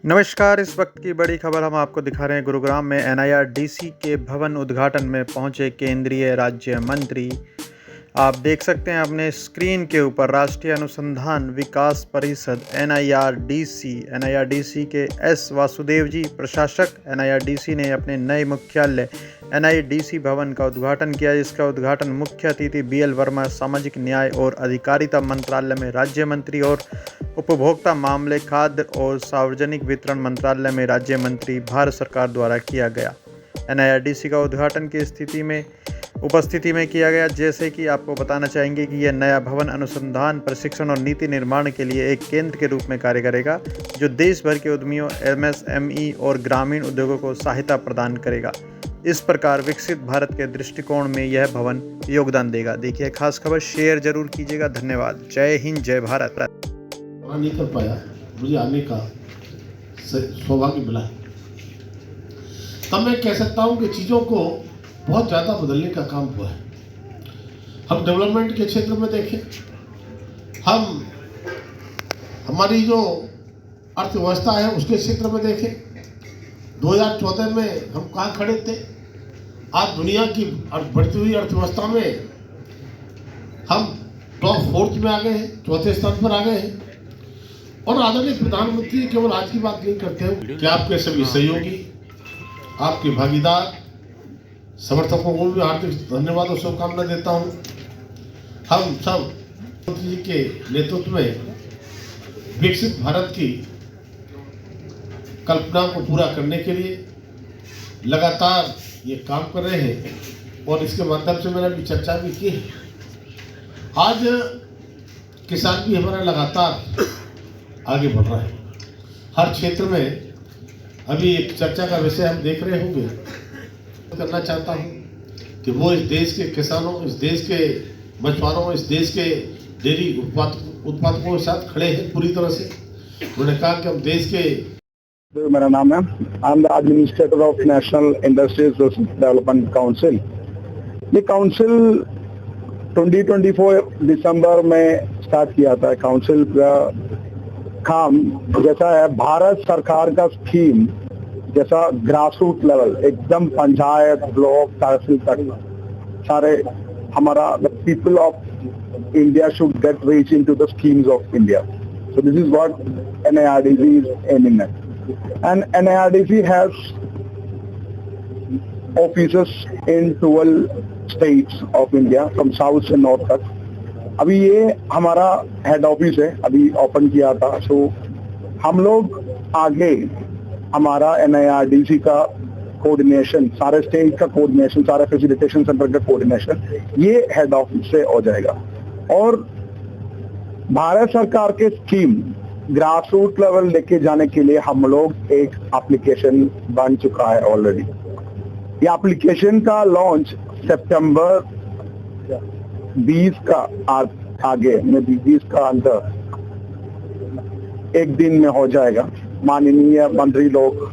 नमस्कार। इस वक्त की बड़ी खबर हम आपको दिखा रहे हैं। गुरुग्राम में एनआईआरडीसी के भवन उद्घाटन में पहुंचे केंद्रीय राज्य मंत्री। आप देख सकते हैं अपने स्क्रीन के ऊपर राष्ट्रीय अनुसंधान विकास परिषद एनआईआरडीसी के एस वासुदेव जी, प्रशासक एनआईआरडीसी ने अपने नए मुख्यालय एनआईडीसी भवन का उद्घाटन किया, जिसका उद्घाटन मुख्य अतिथि बीएल वर्मा, सामाजिक न्याय और अधिकारिता मंत्रालय में राज्य मंत्री और उपभोक्ता मामले, खाद्य और सार्वजनिक वितरण मंत्रालय में राज्य मंत्री, भारत सरकार द्वारा किया गया। एनआईआरडीसी का उद्घाटन की उपस्थिति में किया गया। जैसे कि आपको बताना चाहेंगे कि यह नया भवन अनुसंधान, प्रशिक्षण और नीति निर्माण के लिए एक केंद्र के रूप में कार्य करेगा, जो देश भर के उद्यमियों, एमएसएमई और ग्रामीण उद्योगों को सहायता प्रदान करेगा। इस प्रकार विकसित भारत के दृष्टिकोण में यह भवन योगदान देगा। देखिए खास खबर, शेयर जरूर कीजिएगा। धन्यवाद। जय हिंद, जय भारत। नहीं कर पाया, मुझे आने का सौभाग्य मिला। तब मैं कह सकता हूं कि चीज़ों को बहुत ज़्यादा बदलने का काम हुआ है। हम डेवलपमेंट के क्षेत्र में देखें, हमारी जो अर्थव्यवस्था है उसके क्षेत्र में देखें, 2014 में हम कहाँ खड़े थे, आज दुनिया की बढ़ती हुई अर्थव्यवस्था में हम टॉप 4 में आ गए हैं, 4थे स्थान पर आ गए हैं। और आदरणीय प्रधानमंत्री केवल आज की बात नहीं करते हैं कि आपके सभी सहयोगी, आपके भागीदार, समर्थकों को भी हार्दिक धन्यवाद और शुभकामना देता हूं। हम सब प्रधानमंत्री जी के नेतृत्व में विकसित भारत की कल्पना को पूरा करने के लिए लगातार ये काम कर रहे हैं और इसके माध्यम से मैंने अभी चर्चा भी की है। आज किसान भी हमारा लगातार आगे बढ़ रहा है। हर क्षेत्र में अभी एक चर्चा का विषय हम देख रहे होंगे। करना चाहता हूं कि वो इस देश के किसानों, इस देश के मछुआरों, इस देश के डेयरी उत्पादकों के साथ खड़े हैं पूरी तरह से। उन्होंने कहा कि हम देश के मेरा नाम है, I am the administrator of national industries development council. ये काउंसिल 2024 दिसंबर में स्टार्ट किया था। काउंसिल का काम जैसा है, भारत सरकार का स्कीम जैसा ग्रासरूट लेवल, एकदम पंचायत, ब्लॉक, तहसील तक सारे हमारा the people of India should get reach into the schemes of India. So this is what NIRDC is aiming at. And NIRDC has offices in 12 states of India from south से north तक। अभी ये हमारा head office है, अभी open किया था। सो हम लोग आगे हमारा NIRDC का कोऑर्डिनेशन, सारे स्टेट का कोऑर्डिनेशन, सारे फैसिलिटेशन सेंटर का कोऑर्डिनेशन ये हेड ऑफिस से हो जाएगा। और भारत सरकार के स्कीम ग्रासरूट लेवल लेके जाने के लिए हम लोग एक एप्लीकेशन बन चुका है ऑलरेडी। ये एप्लीकेशन का लॉन्च सितंबर 20 का आगे में 20 का अंदर एक दिन में हो जाएगा। माननीय मंत्री लोग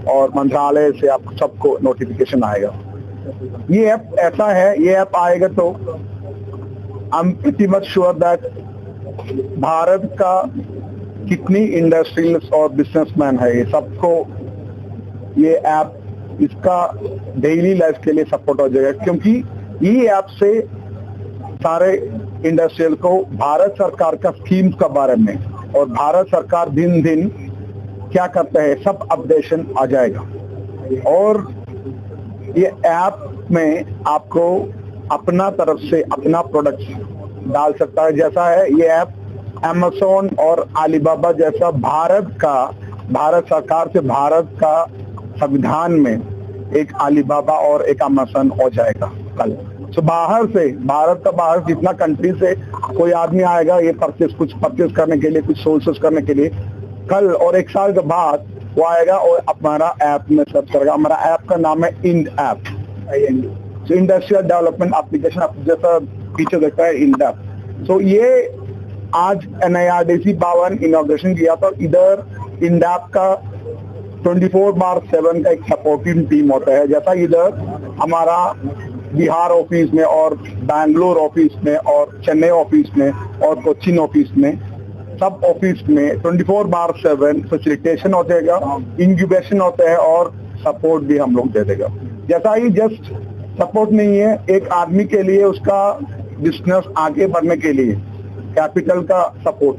और मंत्रालय से आप सबको नोटिफिकेशन आएगा। ये ऐप ऐसा है, ये ऐप आएगा तो I am pretty much sure that Bharat का कितनी इंडस्ट्रियलिस्ट और बिजनेसमैन है, ये सबको ये ऐप, इसका डेली लाइफ के लिए सपोर्ट हो जाएगा। क्योंकि ये ऐप से सारे इंडस्ट्रियल को भारत सरकार का स्कीम्स के बारे में और भारत सरकार दिन दिन क्या करता है सब अपडेशन आ जाएगा। और ये ऐप में आपको अपना तरफ से अपना प्रोडक्ट डाल सकता है। जैसा है ये ऐप अमेज़न और अलीबाबा जैसा भारत सरकार से भारत का संविधान में एक अलीबाबा और एक अमेज़न हो जाएगा कल। तो बाहर से, भारत का बाहर जितना कंट्री से कोई आदमी आएगा ये कुछ परचेज करने के लिए, कुछ सोर्सेस करने के लिए, कल और एक साल के बाद वो आएगा और हमारा ऐप में सर्च करेगा। हमारा ऐप का नाम है Ind app, industrial development application, जैसा फीचर देखता है इंड ऐप। सो ये आज NIRDC भवन इनॉग्रेशन किया था। इधर इंड ऐप का 24/7 का एक सपोर्टिंग टीम होता है। जैसा इधर हमारा बिहार ऑफिस में और बैंगलोर ऑफिस में और चेन्नई ऑफिस में और कोच्चिन ऑफिस में सब ऑफिस में 24/7 फैसिलिटेशन हो जाएगा, इंक्यूबेशन होता है और सपोर्ट भी हम लोग दे देगा। जैसा ही जस्ट सपोर्ट नहीं है, एक आदमी के लिए उसका बिजनेस आगे बढ़ने के लिए कैपिटल का सपोर्ट,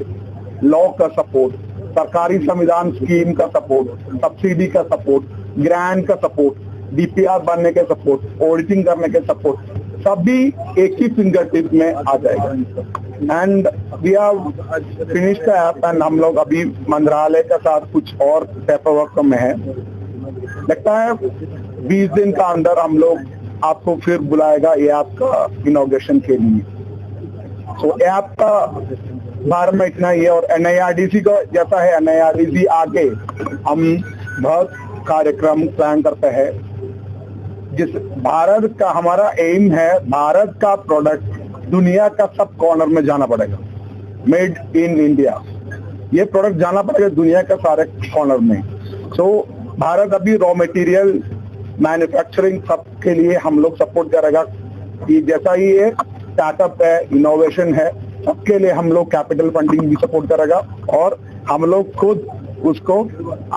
लॉ का सपोर्ट, सरकारी संविधान स्कीम का सपोर्ट, सब्सिडी का सपोर्ट, ग्रांट का सपोर्ट, डीपीआर बनने के सपोर्ट, ऑडिटिंग करने के सपोर्ट, सभी एक ही फिंगर टिप में आ जाएगा। And we have finished the app and हम लोग अभी मंत्रालय के साथ कुछ और पेपर वर्क में है। लगता है 20 दिन का अंदर हम लोग आपको फिर बुलाएगा ये ऐप का इनॉग्रेशन के लिए। तो ऐप का बारे में इतना ही है। और NIRDC का जैसा है, NIRDC आगे हम बहुत कार्यक्रम प्लान करते हैं। जिस भारत का हमारा एम है, भारत का प्रोडक्ट दुनिया का सब कॉर्नर में जाना पड़ेगा, मेड इन इंडिया। ये प्रोडक्ट जाना पड़ेगा दुनिया का सारे कॉर्नर में। सो भारत अभी रॉ मटेरियल मैन्युफैक्चरिंग सब के लिए हम लोग सपोर्ट करेगा कि जैसा ही ये स्टार्टअप है, इनोवेशन है, सबके लिए हम लोग कैपिटल फंडिंग भी सपोर्ट करेगा और हम लोग खुद उसको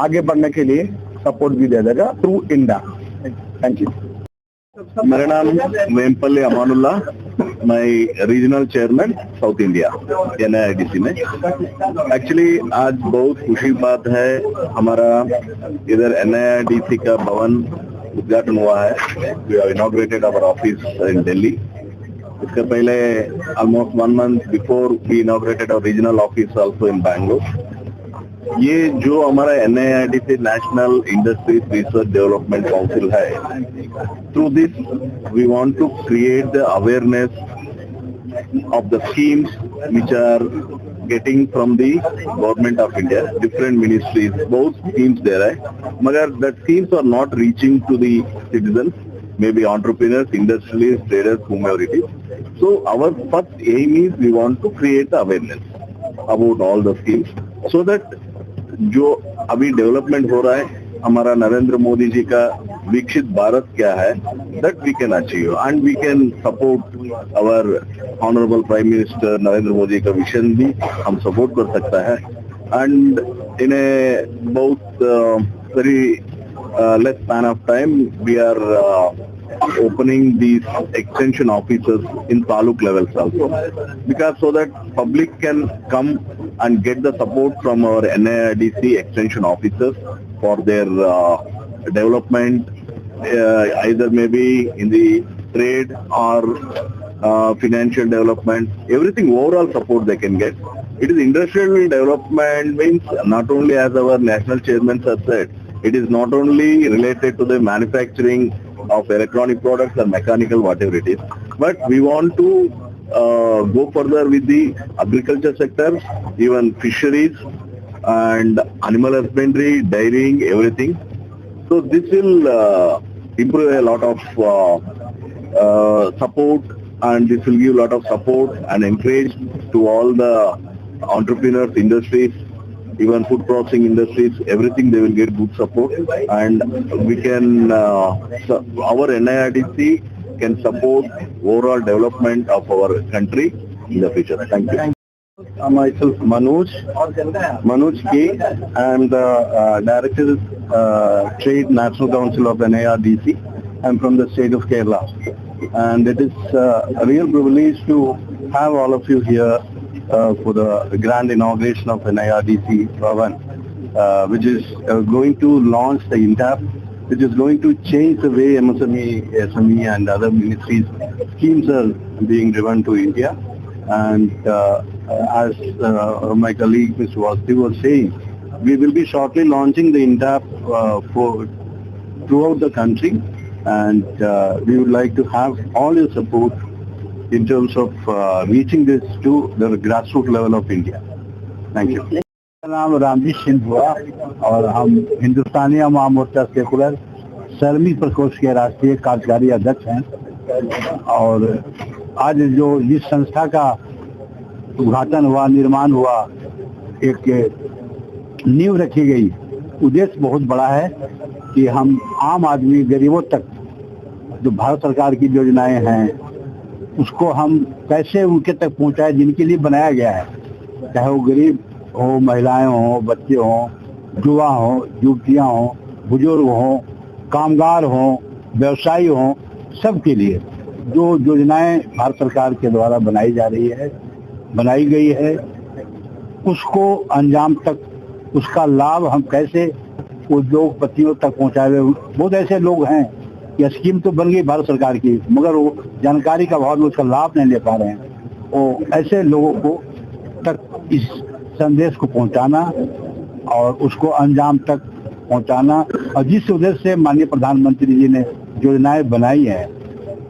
आगे बढ़ने के लिए सपोर्ट भी दे देगा थ्रू इंडिया। Thank you. मेरा नाम वेमपल्ली अमानुल्ला, मैं regional chairman south India NIRDC में। एक्चुअली आज बहुत खुशी बात है, हमारा इधर NIRDC का भवन उद्घाटन हुआ है। We have inaugurated our office in Delhi. इसके पहले almost 1 month before we inaugurated our regional office also in Bangalore. ये जो हमारा NIRDC national industries research development council है, through this we want to create the awareness of the schemes which are getting from the government of India, different ministries, both schemes there hai, magar that schemes are not reaching to the citizens, maybe entrepreneurs, industrialists, traders, whomever it is. So our first aim is we want to create the awareness about all the schemes so that जो अभी development हो रहा है, हमारा नरेंद्र मोदी जी का विकसित भारत क्या है, that we can achieve and we can support our honorable Prime Minister Narendra Modi का विजन भी हम सपोर्ट कर सकता है। and in a बहुत very less span of time we are opening these extension offices in taluk levels also, because so that public can come and get the support from our NIRDC extension officers for their development, either maybe in the trade or financial development, everything overall support they can get. It is industrial development means not only, as our national chairman has said, it is not only related to the manufacturing of electronic products or mechanical, whatever it is, but we want to go further with the agriculture sector, even fisheries and animal husbandry, dairying, everything. So this will improve a lot of support, and this will give a lot of support and encourage to all the entrepreneurs, industries, even food processing industries, everything they will get good support, and we can, our NIRDC can support overall development of our country in the future. Thank you. Myself Manoj K. I am the Director Trade National Council of NIRDC. I am from the state of Kerala, and it is a real privilege to have all of you here for the grand inauguration of NIRDC Bhavan, which is going to launch the INTAP, which is going to change the way SME and other ministries schemes are being driven to India. And as my colleague Mr. Vasudev was saying, we will be shortly launching the INTAP throughout the country, and we would like to have all your support in terms of reaching this to the grassroots level of India. Thank you. मेरा नाम रामजीत सिंह हुआ और हम Hindustani Awam Morcha secular श्रमिक प्रकोष्ठ के राष्ट्रीय कार्यकारी अध्यक्ष हैं। और आज जो जिस संस्था का उद्घाटन हुआ, निर्माण हुआ, एक नींव रखी गई, उद्देश्य बहुत बड़ा है कि हम आम आदमी, गरीबों तक जो भारत सरकार की योजनाएं हैं उसको हम कैसे उनके तक पहुंचाए, जिनके लिए बनाया गया है, चाहे वो गरीब हो, महिलाएं हो, बच्चे हों, युवा हों, युवतियां हों, बुजुर्ग हों, कामगार हों, व्यवसायी हों, सबके लिए जो योजनाएं भारत सरकार के द्वारा बनाई गई है उसको अंजाम तक, उसका लाभ हम कैसे उद्योगपतियों तक पहुंचाए। बहुत ऐसे लोग हैं कि स्कीम तो बन गई भारत सरकार की, मगर वो जानकारी का अभाव में उसका लाभ नहीं ले पा रहे हैं। वो ऐसे लोगों को तक इस संदेश को पहुंचाना और उसको अंजाम तक पहुंचाना, और जिस उद्देश्य से माननीय प्रधानमंत्री जी ने योजनाएं बनाई है,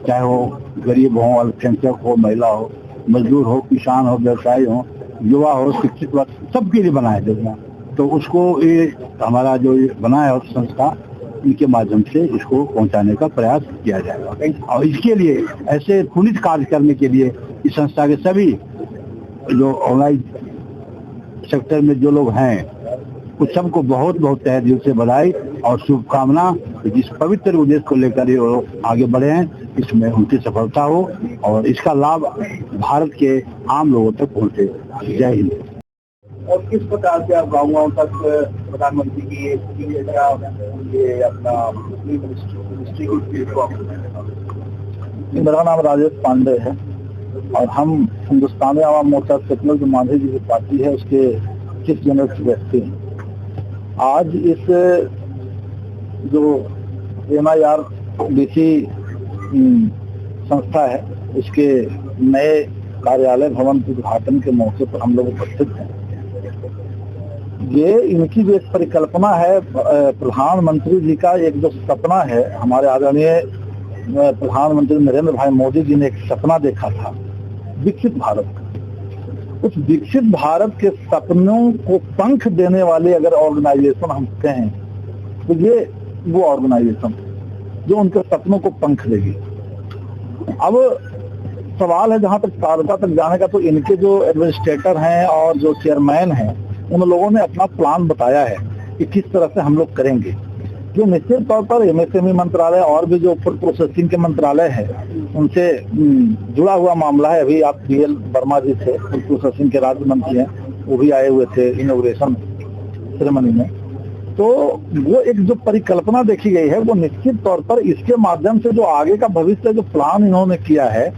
चाहे वो गरीब हो, अल्पसंख्यक हो, महिला हो, मजदूर हो, किसान हो, व्यवसायी हो, युवा हो, शिक्षित वर्ग, सबके लिए बनाया योजना। तो उसको ये हमारा जो बना है संस्था, इनके माध्यम से इसको पहुंचाने का प्रयास किया जाएगा। और इसके लिए ऐसे पुनीत कार्य करने के लिए इस संस्था के सभी जो ऑनलाइन सेक्टर में जो लोग हैं उस सबको बहुत बहुत तहे दिल से बधाई और शुभकामना। जिस पवित्र उद्देश्य को लेकर ये आगे बढ़े हैं, इसमें उनकी सफलता हो और इसका लाभ भारत के आम लोगों तक पहुंचे। जय हिंद। और किस प्रकार से आप गाँव तक प्रधानमंत्री की ये अपना मिनिस्ट्री की? मेरा नाम राजेश पांडे है और हम हिंदुस्तानी आवाम मोर्चा सेकुलर जो मांझी जी की पार्टी है उसके चीफ जनरल व्यक्ति हैं। आज इस जो NIRDC संस्था है उसके नए कार्यालय भवन के उद्घाटन के मौके पर हम लोग उपस्थित हैं। ये इनकी जो एक परिकल्पना है, प्रधानमंत्री जी का एक जो सपना है, हमारे आदरणीय प्रधानमंत्री नरेंद्र भाई मोदी जी ने एक सपना देखा था विकसित भारत का। उस विकसित भारत के सपनों को पंख देने वाले अगर ऑर्गेनाइजेशन हम कहें तो ये वो ऑर्गेनाइजेशन जो उनके सपनों को पंख देगी। अब सवाल है जहां तक तारका तक जाने का, तो इनके जो एडमिनिस्ट्रेटर हैं और जो चेयरमैन हैं उन लोगों ने अपना प्लान बताया है कि किस तरह से हम लोग करेंगे। जो निश्चित तौर पर MSME मंत्रालय और भी जो फूड प्रोसेसिंग के मंत्रालय है उनसे जुड़ा हुआ मामला है। अभी आप BL वर्मा जी थे, फूड प्रोसेसिंग के राज्य मंत्री हैं, वो भी आए हुए थे इनॉग्रेशन सेरेमनी में। तो वो एक जो परिकल्पना देखी गई है वो निश्चित तौर पर इसके माध्यम से जो आगे का भविष्य जो प्लान इन्होंने किया है,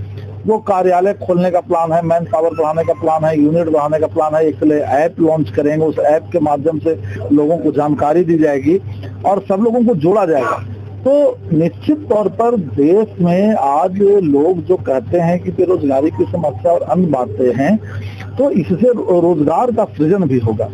वो कार्यालय खोलने का प्लान है, मैन पावर बढ़ाने का प्लान है, यूनिट बढ़ाने का प्लान है, एक ऐप लॉन्च करेंगे, उस ऐप के माध्यम से लोगों को जानकारी दी जाएगी और सब लोगों को जोड़ा जाएगा। तो निश्चित तौर पर देश में आज लोग जो कहते हैं कि बेरोजगारी की समस्या और अन्य बातें हैं, तो इससे रोजगार का सृजन भी होगा।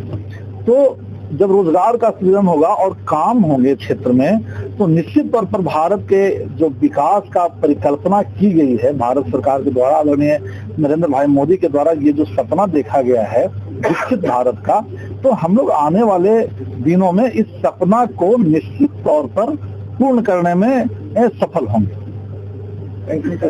तो जब रोजगार का सृजन होगा और काम होंगे क्षेत्र में, तो निश्चित तौर पर भारत के जो विकास का परिकल्पना की गई है भारत सरकार के द्वारा, आदरणीय नरेंद्र भाई मोदी के द्वारा, ये जो सपना देखा गया है विकसित भारत का, तो हम लोग आने वाले दिनों में इस सपना को निश्चित तौर पर पूर्ण करने में सफल होंगे।